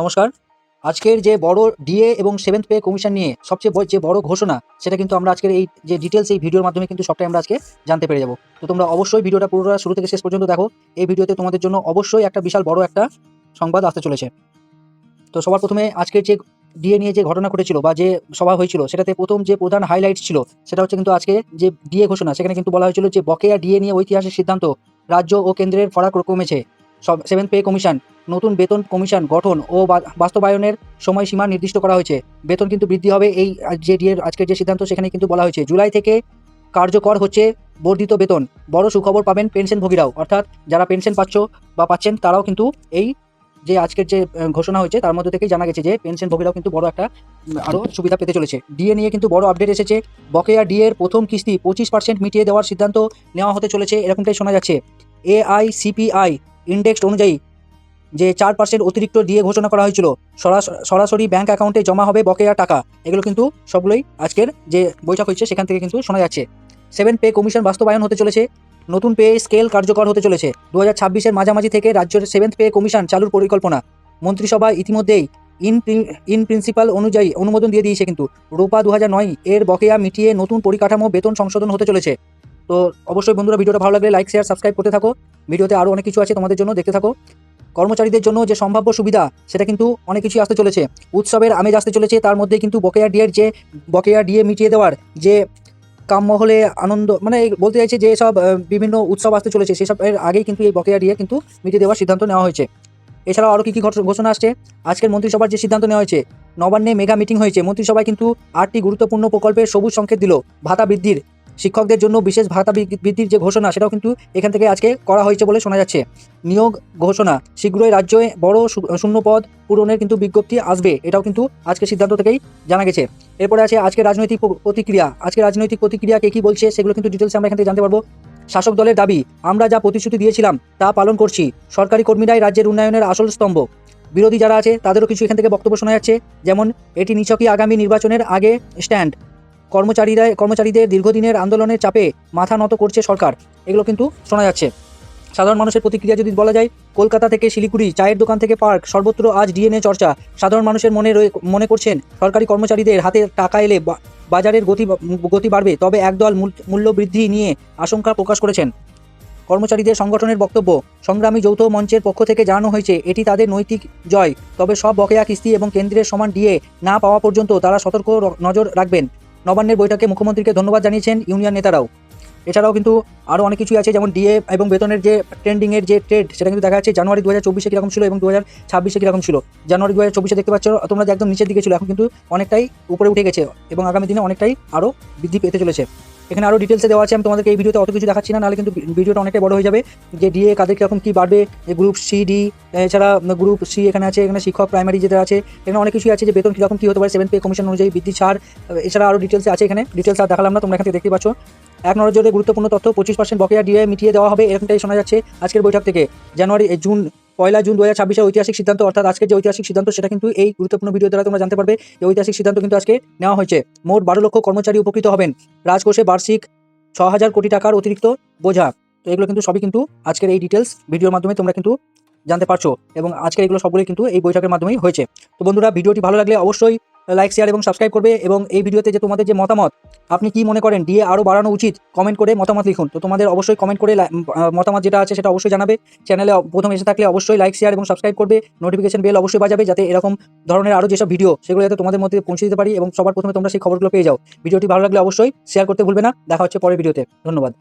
নমস্কার। আজকের যে বড় ডিএ এবং 7th পে কমিশন নিয়ে সবচেয়ে যে বড় ঘোষণা, সেটা কিন্তু আমরা আজকের এই যে ডিটেইলস এই ভিডিওর মাধ্যমে কিন্তু সবটাই আমরা আজকে জানতে পেরে যাব। তো তোমরা অবশ্যই ভিডিওটা পুরোটা শুরু থেকে শেষ পর্যন্ত দেখো। এই ভিডিওতে তোমাদের জন্য অবশ্যই একটা বিশাল বড় একটা সংবাদ আসতে চলেছে। তো সবার প্রথমে আজকের যে ডিএ নিয়ে যে ঘটনা ঘটেছিল বা যে সভা হয়েছিল, সেটাতে প্রথম যে প্রধান হাইলাইট ছিল সেটা হচ্ছে কিন্তু আজকে যে ডিএ ঘোষণা, সেখানে কিন্তু বলা হয়েছিল যে বকেয়া ডিএ নিয়ে ঐতিহাসিক সিদ্ধান্ত, রাজ্য ও কেন্দ্রের ফারাক কমেছে। 7th পে কমিশন, নতুন বেতন কমিশন গঠন ও বাস্তবায়নের সময়সীমা নির্দিষ্ট করা হয়েছে। বেতন কিন্তু বৃদ্ধি হবে, এই যে ডিএর আজকের যে সিদ্ধান্ত সেখানে কিন্তু বলা হয়েছে জুলাই থেকে কার্যকর হচ্ছে বর্ধিত বেতন। বড় সুখবর পাবেন পেনশনভোগীরাও, অর্থাৎ যারা পেনশন পাচ্ছেন তারাও কিন্তু এই যে আজকের যে ঘোষণা হয়েছে তার মধ্যে থেকেই জানা গেছে যে পেনশনভোগীরাও কিন্তু বড় একটা আরও সুবিধা পেতে চলেছে। ডিএ নিয়ে কিন্তু বড় আপডেট এসেছে। বকেয়া ডিএর প্রথম কিস্তি 25% মিটিয়ে দেওয়ার সিদ্ধান্ত নেওয়া হতে চলেছে, এরকমটাই শোনা যাচ্ছে। AICPI ইন্ডেক্স অনুযায়ী যে 4% অতিরিক্ত ডিএ ঘোষণা করা হয়েছিল, সরাসরি ব্যাংক অ্যাকাউন্টে জমা হবে বকেয়া টাকা। এগুলো কিন্তু সবগুলোই আজকের যে বৈঠক হয়েছে সেখান থেকে কিন্তু শোনা যাচ্ছে। 7th পে কমিশন বাস্তবায়ন হতে চলেছে, নতুন পে স্কেল কার্যকর হতে চলেছে। 2026-এর মাঝামাঝি থেকে রাজ্যের 7th পে কমিশন চালুর পরিকল্পনা। মন্ত্রিসভা ইতিমধ্যেই ইন প্রিন্সিপাল অনুযায়ী অনুমোদন দিয়ে দিয়েছে। কিন্তু রূপা 2009 এর বকেয়া মিটিয়ে নতুন পরিকাঠামো বেতন সংশোধন হতে চলেছে। তো অবশ্যই বন্ধুরা, ভিডিওটা ভালো লাগলে লাইক শেয়ার সাবস্ক্রাইব করতে থাকো। ভিডিওতে আরও অনেক কিছু আছে তোমাদের জন্য, দেখতে থাকো। কর্মচারীদের জন্য যে সম্ভাব্য সুবিধা, সেটা কিন্তু অনেক কিছুই আসতে চলেছে। উৎসবের আমেজ আসতে চলেছে, তার মধ্যে কিন্তু বকেয়া ডিএ মিটিয়ে দেওয়ার যে কামমহলে আনন্দ, মানে বলতে চাইছে যে সব বিভিন্ন উৎসব আসতে চলেছে, সেসবের আগেই কিন্তু এই বকেয়া ডিএ কিন্তু মিটিয়ে দেওয়ার সিদ্ধান্ত নেওয়া হয়েছে। এছাড়াও আরও কী কী ঘোষণা আসছে, আজকের মন্ত্রিসভার যে সিদ্ধান্ত নেওয়া হয়েছে, নবান্নে মেগা মিটিং হয়েছে। মন্ত্রিসভায় কিন্তু 8টি গুরুত্বপূর্ণ প্রকল্পের সবুজ সংকেত দিল। ভাতা বৃদ্ধির, শিক্ষকদের জন্য বিশেষ ভাতা বৃদ্ধির যে ঘোষণা, সেটাও কিন্তু এখান থেকে আজকে করা হয়েছে বলে শোনা যাচ্ছে। নিয়োগ ঘোষণা, শীঘ্রই রাজ্যে বড় শূন্য পদ পূরণের কিন্তু বিজ্ঞপ্তি আসবে, এটাও কিন্তু আজকে সিদ্ধান্ত থেকেই জানা গেছে। এরপরে আছে আজকের রাজনৈতিক প্রতিক্রিয়া। আজকের রাজনৈতিক প্রতিক্রিয়া কে কী বলছে সেগুলো কিন্তু ডিটেলসে আমরা এখান থেকে জানতে পারবো। শাসক দলের দাবি, আমরা যা প্রতিশ্রুতি দিয়েছিলাম তা পালন করছি, সরকারি কর্মীরাই রাজ্যের উন্নয়নের আসল স্তম্ভ। বিরোধী যারা আছে তাদেরও কিছু এখান থেকে বক্তব্য শোনা যাচ্ছে, যেমন এটি নিছকই আগামী নির্বাচনের আগে স্ট্যান্ড, কর্মচারীদের দীর্ঘদিনের আন্দোলনের চাপে মাথা নত করছে সরকার, এগুলো কিন্তু শোনা যাচ্ছে। সাধারণ মানুষের প্রতিক্রিয়া যদি বলা যায়, কলকাতা থেকে শিলিগুড়ি, চায়ের দোকান থেকে পার্ক, সর্বত্র আজ ডিএনএ চর্চা। সাধারণ মানুষের মনে করছেন সরকারি কর্মচারীদের হাতে টাকা এলে বাজারের গতি বাড়বে, তবে একদল মূল্য বৃদ্ধি নিয়ে আশঙ্কা প্রকাশ করেছেন। কর্মচারীদের সংগঠনের বক্তব্য, সংগ্রামী যৌথ মঞ্চের পক্ষ থেকে জানানো হয়েছে এটি তাদের নৈতিক জয়, তবে সব বকেয়া কিস্তি এবং কেন্দ্রের সমান ডিএ না পাওয়া পর্যন্ত তারা সতর্ক নজর রাখবেন। নবান্নের বৈঠকে মুখ্যমন্ত্রীকে ধন্যবাদ জানিয়েছেন ইউনিয়ন নেতারাও। এছাড়াও কিন্তু আরও অনেক কিছুই আছে, যেমন ডিএ এবং বেতনের যে ট্রেন্ডিংয়ের যে ট্রেড, সেটা কিন্তু দেখা যাচ্ছে জানুয়ারি 2024-এ কীরকম ছিল এবং 2026-এ কীরকম ছিল। জানুয়ারি 2024-এ দেখতে পাচ্ছ তোমরা যে একদম নিচের দিকে ছিল, এখন কিন্তু অনেকটাই উপরে উঠে গেছে এবং আগামী দিনে অনেকটাই আরও বৃদ্ধি পেতে চলেছে। এখানে আরও ডিটেলসে দেওয়া আছে, আমি তোমাদেরকে এই ভিডিওতে অত কিছু দেখাচ্ছি না, নাহলে কিন্তু ভিডিওটা অনেকটাই বড় হয়ে যাবে। যে ডিএ কাদের কীরকম কী বাড়বে, গ্রুপ সি ডি, এছাড়া গ্রুপ সি এখানে আছে, এখানে শিক্ষক প্রাইমারি যেটা আছে, এখানে অনেক কিছুই আছে যে বেতন কীরকম কী হতে পারে 7th পে কমিশন অনুযায়ী বৃদ্ধি ছাড়। এছাড়া আরও ডিটেলসে আছে, এখানে ডিটেলস আর দেখালাম না, তোমরা এখানে দেখতে পাচ্ছ। এক নজরে গুরুত্বপূর্ণ তথ্য, 25% বকেয়া ডিএ মিটিয়ে দেওয়া হবে, এরকমটাই শোনা যাচ্ছে আজকের বৈঠক থেকে। পয়লা জুন 2026-এর ঐতিহাসিক সিদ্ধান্ত, অর্থাৎ আজকের যে ঐতিহাসিক সিদ্ধান্ত, সেটা কিন্তু এই গুরুত্বপূর্ণ ভিডিও দ্বারা তোমরা জানতে পারবে। এই ঐতিহাসিক সিদ্ধান্ত কিন্তু আজকে নেওয়া হয়েছে। মোট 12 লক্ষ কর্মচারী উপকৃত হবেন, রাজকোষে বার্ষিক 6,000 কোটি টাকার অতিরিক্ত বোঝা। তো এগুলো কিন্তু সবই কিন্তু আজকের এই ডিটেলস ভিডিওর মাধ্যমে তোমরা কিন্তু জানতে পারছো, এবং আজকের এগুলো সবগুলোই কিন্তু এই বৈঠকের মাধ্যমেই হয়েছে। তো বন্ধুরা, ভিডিওটি ভালো লাগলে অবশ্যই লাইক শেয়ার এবং সাবস্ক্রাইব করবে, এবং এই ভিডিওতে যে তোমাদের যে মতামত, আপনি কি মনে করেন ডিএ আরও বাড়ানো উচিত, কমেন্ট করে মতামত লিখুন। তো তোমাদের অবশ্যই কমেন্ট করে মতামত যেটা আছে সেটা অবশ্যই জানাবে। চ্যানেলে প্রথম এসে থাকলে অবশ্যই লাইক শেয়ার এবং সাবস্ক্রাইব করবে, নোটিফিকেশন বেল অবশ্যই বাজাবে, যাতে এরকম ধরনের আরও যেসব ভিডিও সেগুলো যাতে তোমাদের মধ্যে পৌঁছে দিতে পারি এবং সবার প্রথমে তোমরা সেই খবরগুলো পেয়ে যাও। ভিডিওটি ভালো লাগলে অবশ্যই শেয়ার করতে ভুলবে না। দেখা হচ্ছে পরের ভিডিওতে। ধন্যবাদ।